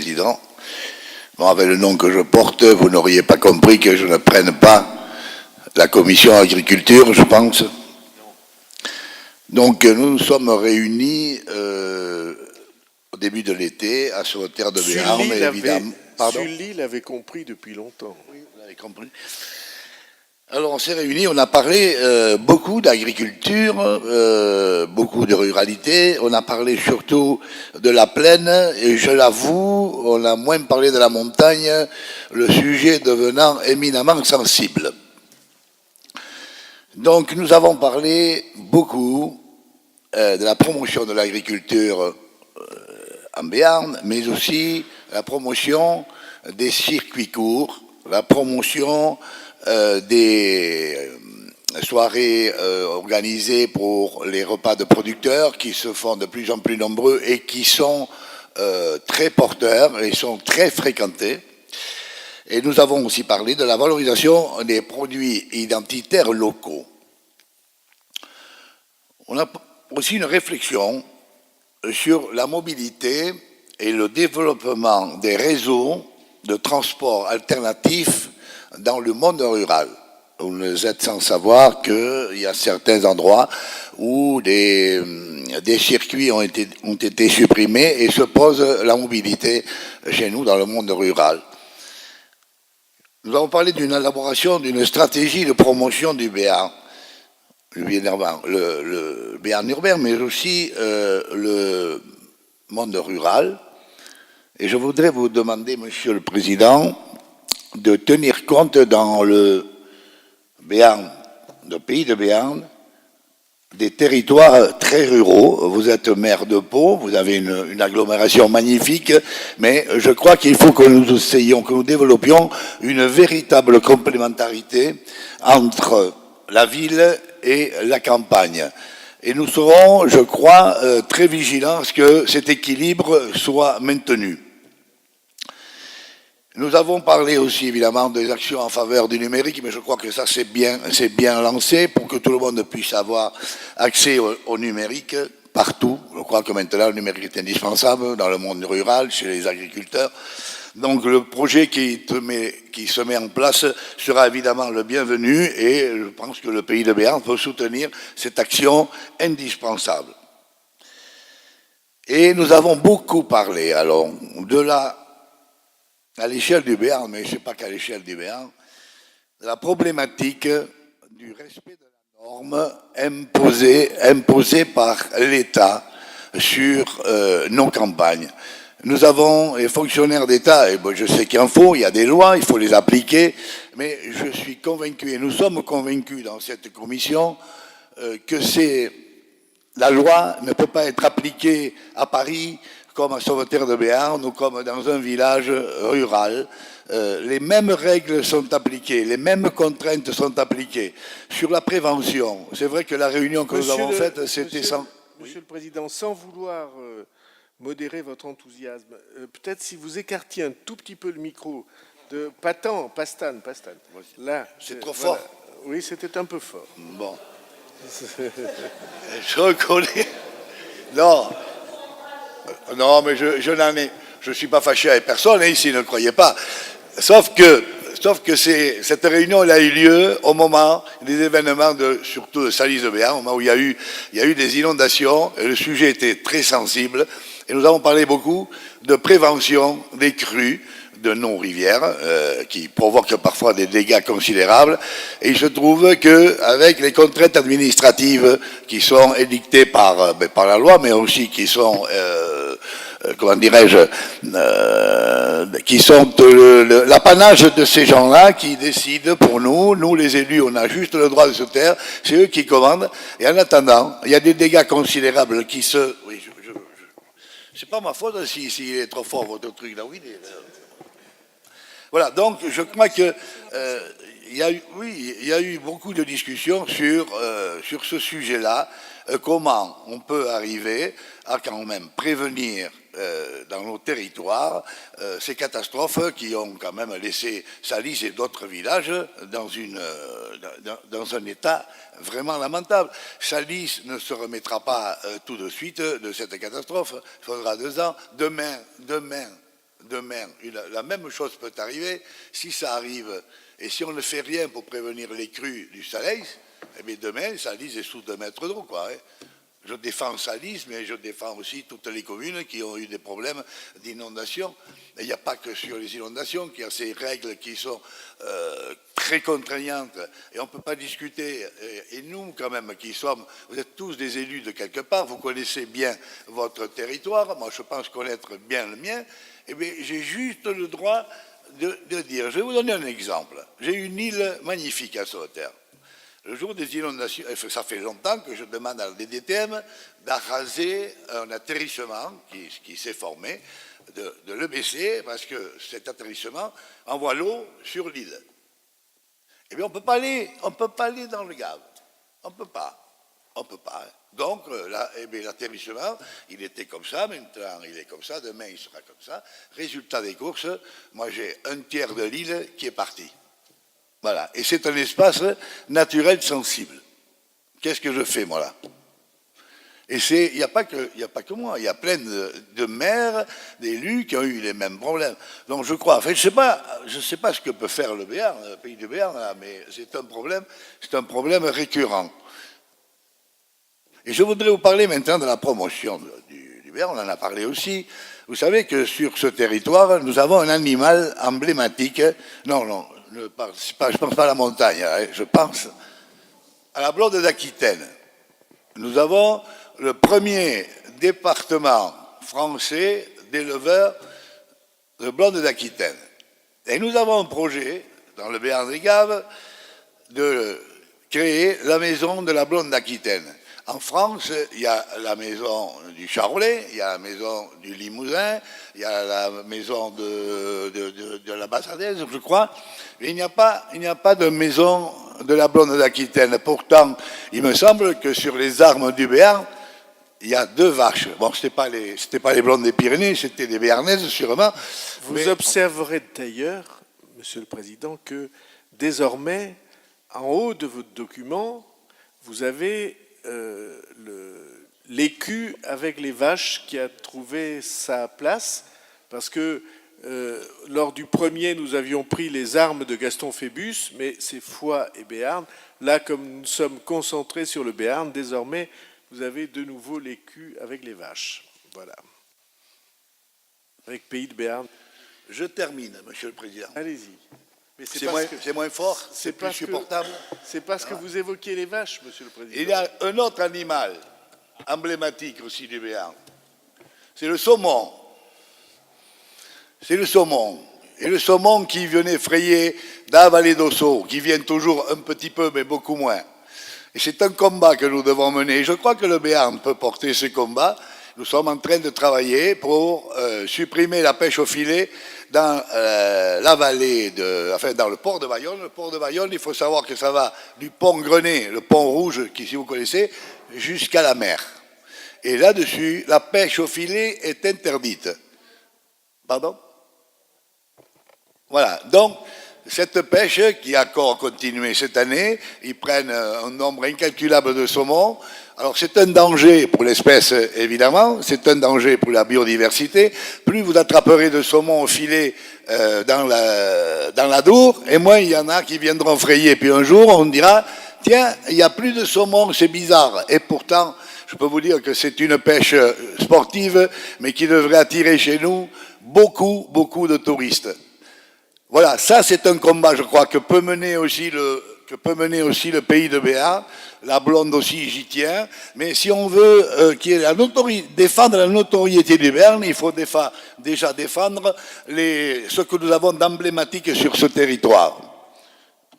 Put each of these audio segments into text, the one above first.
Président. Bon, avec le nom que je porte, vous n'auriez pas compris que je ne prenne pas la commission agriculture, je pense. Donc, nous nous sommes réunis au début de l'été à Sauveterre de Béarn, évidemment. Sully l'avait compris depuis longtemps. Oui, vous l'avez compris. Alors, on s'est réunis, on a parlé beaucoup d'agriculture, beaucoup de ruralité. On a parlé surtout de la plaine, et je l'avoue, on a moins parlé de la montagne, le sujet devenant éminemment sensible. Donc, nous avons parlé beaucoup de la promotion de l'agriculture en Béarn, mais aussi la promotion des circuits courts, la promotion des soirées organisées pour les repas de producteurs qui se font de plus en plus nombreux et qui sont très porteurs et sont très fréquentés. Et nous avons aussi parlé de la valorisation des produits identitaires locaux. On a aussi une réflexion sur la mobilité et le développement des réseaux de transport alternatifs dans le monde rural. Vous êtes sans savoir qu'il y a certains endroits où des circuits ont été supprimés et se pose la mobilité chez nous dans le monde rural. Nous avons parlé d'une élaboration d'une stratégie de promotion du Béarn, le Béarn urbain, mais aussi le monde rural. Et je voudrais vous demander, Monsieur le Président, de tenir compte dans le Béarn, le pays de Béarn, des territoires très ruraux. Vous êtes maire de Pau, vous avez une agglomération magnifique, mais je crois qu'il faut que nous essayions, que nous développions une véritable complémentarité entre la ville et la campagne. Et nous serons, je crois, très vigilants à ce que cet équilibre soit maintenu. Nous avons parlé aussi évidemment des actions en faveur du numérique, mais je crois que ça c'est bien lancé pour que tout le monde puisse avoir accès au numérique partout. Je crois que maintenant le numérique est indispensable dans le monde rural, chez les agriculteurs. Donc le projet qui se met en place sera évidemment le bienvenu et je pense que le pays de Béarn peut soutenir cette action indispensable. Et nous avons beaucoup parlé alors à l'échelle du Béarn, mais je ne sais pas qu'à l'échelle du Béarn, de la problématique du respect de la norme imposée par l'État sur nos campagnes. Nous avons les fonctionnaires d'État, et je sais qu'il en faut, il y a des lois, il faut les appliquer, mais je suis convaincu, et nous sommes convaincus dans cette commission, que la loi ne peut pas être appliquée à Paris, comme à Sauveterre de Béarn ou comme dans un village rural. Les mêmes règles sont appliquées, les mêmes contraintes sont appliquées. Sur la prévention, c'est vrai que la réunion que nous avons faite, c'était sans... Monsieur le Président, sans vouloir modérer votre enthousiasme, peut-être si vous écartiez un tout petit peu le micro de Pastan. Là, c'est trop fort. Oui, c'était un peu fort. Bon. Je reconnais. Non, mais je suis pas fâché avec personne ici, ne le croyez pas. Sauf que cette réunion elle a eu lieu au moment des événements surtout de Salis de Béarn, au moment où il y a eu des inondations, et le sujet était très sensible, et nous avons parlé beaucoup de prévention des crues de nos rivières, qui provoquent parfois des dégâts considérables, et il se trouve qu'avec les contraintes administratives qui sont édictées par la loi, mais aussi qui sont comment dirais-je, qui sont l'apanage de ces gens-là qui décident pour nous les élus, on a juste le droit de se taire, c'est eux qui commandent, et en attendant, il y a des dégâts considérables qui se... Oui, c'est pas ma faute s'il est trop fort votre truc là, oui. Voilà, donc je crois que il y a eu beaucoup de discussions sur ce sujet-là, comment on peut arriver à quand même prévenir dans nos territoires ces catastrophes qui ont quand même laissé Salis et d'autres villages dans un état vraiment lamentable. Salis ne se remettra pas tout de suite de cette catastrophe, il faudra 2 ans. Demain, demain, la même chose peut arriver. Si ça arrive, et si on ne fait rien pour prévenir les crues du Salais, eh bien demain, Salis est sous 2 mètres d'eau, quoi. Je défends Salis, mais je défends aussi toutes les communes qui ont eu des problèmes d'inondation. Et il n'y a pas que sur les inondations qu'il y a ces règles qui sont très contraignantes. Et on ne peut pas discuter. Et nous, quand même, qui sommes, vous êtes tous des élus de quelque part, vous connaissez bien votre territoire. Moi, je pense connaître bien le mien. Eh bien, j'ai juste le droit de dire. Je vais vous donner un exemple. J'ai une île magnifique à Sauterre. Le jour des inondations, ça fait longtemps que je demande à la DDTM d'arraser un atterrissement qui s'est formé, de le baisser, parce que cet atterrissement envoie l'eau sur l'île. Eh bien, on ne peut pas aller dans le Gave. On ne peut pas. Donc, là, eh bien, l'atterrissement, il était comme ça, maintenant il est comme ça, demain il sera comme ça. Résultat des courses, moi j'ai 1/3 de l'île qui est parti. Voilà, et c'est un espace naturel sensible. Qu'est-ce que je fais, moi, là? Et il n'y a pas que moi, il y a plein de maires, d'élus qui ont eu les mêmes problèmes. Donc je crois, enfin, je ne sais pas ce que peut faire le Béarn, le pays du Béarn, là, mais c'est un problème récurrent. Et je voudrais vous parler maintenant de la promotion du Béarn, on en a parlé aussi. Vous savez que sur ce territoire, nous avons un animal emblématique. Non, je ne pense pas à la montagne, hein, je pense à la Blonde d'Aquitaine. Nous avons le premier département français d'éleveurs de Blonde d'Aquitaine. Et nous avons un projet, dans le Béarn des Gaves, de créer la maison de la Blonde d'Aquitaine. En France, il y a la maison du Charolais, il y a la maison du Limousin, il y a la maison de la Bassadaise, je crois. Mais il n'y a pas de maison de la Blonde d'Aquitaine. Pourtant, il me semble que sur les armes du Béarn, il y a 2 vaches. Bon, c'était pas les Blondes des Pyrénées, c'était des Béarnaises sûrement. Vous observerez d'ailleurs, Monsieur le Président, que désormais, en haut de votre document, vous avez l'écu avec les vaches qui a trouvé sa place, parce que lors du premier, nous avions pris les armes de Gaston Phébus, mais c'est Foix et Béarn. Là, comme nous sommes concentrés sur le Béarn, désormais, vous avez de nouveau l'écu avec les vaches. Voilà. Avec Pays de Béarn. Je termine, Monsieur le Président. Allez-y. Mais c'est moins fort, c'est plus supportable. C'est parce que vous évoquez les vaches, Monsieur le Président. Il y a un autre animal emblématique aussi du Béarn. C'est le saumon. C'est le saumon. Et le saumon qui venait frayer dans la vallée d'Ossau, qui vient toujours un petit peu, mais beaucoup moins. Et c'est un combat que nous devons mener. Et je crois que le Béarn peut porter ce combat. Nous sommes en train de travailler pour supprimer la pêche au filet dans la vallée, dans le port de Bayonne. Le port de Bayonne, il faut savoir que ça va du pont Grenet, le pont rouge, qui, si vous connaissez, jusqu'à la mer. Et là-dessus, la pêche au filet est interdite. Pardon? Voilà. Donc, cette pêche qui a encore continué cette année, ils prennent un nombre incalculable de saumons. Alors c'est un danger pour l'espèce, évidemment, c'est un danger pour la biodiversité. Plus vous attraperez de saumons au filet dans la Dour, et moins il y en a qui viendront frayer. Puis un jour, on dira, tiens, il n'y a plus de saumon, c'est bizarre. Et pourtant, je peux vous dire que c'est une pêche sportive, mais qui devrait attirer chez nous beaucoup de touristes. Voilà, ça c'est un combat, je crois, que peut mener aussi le pays de Béarn. La Blonde aussi, j'y tiens. Mais si on veut défendre la notoriété du Béarn, il faut déjà défendre ce que nous avons d'emblématique sur ce territoire.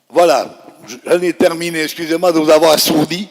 Voilà, j'en ai terminé. Excusez-moi de vous avoir assourdi.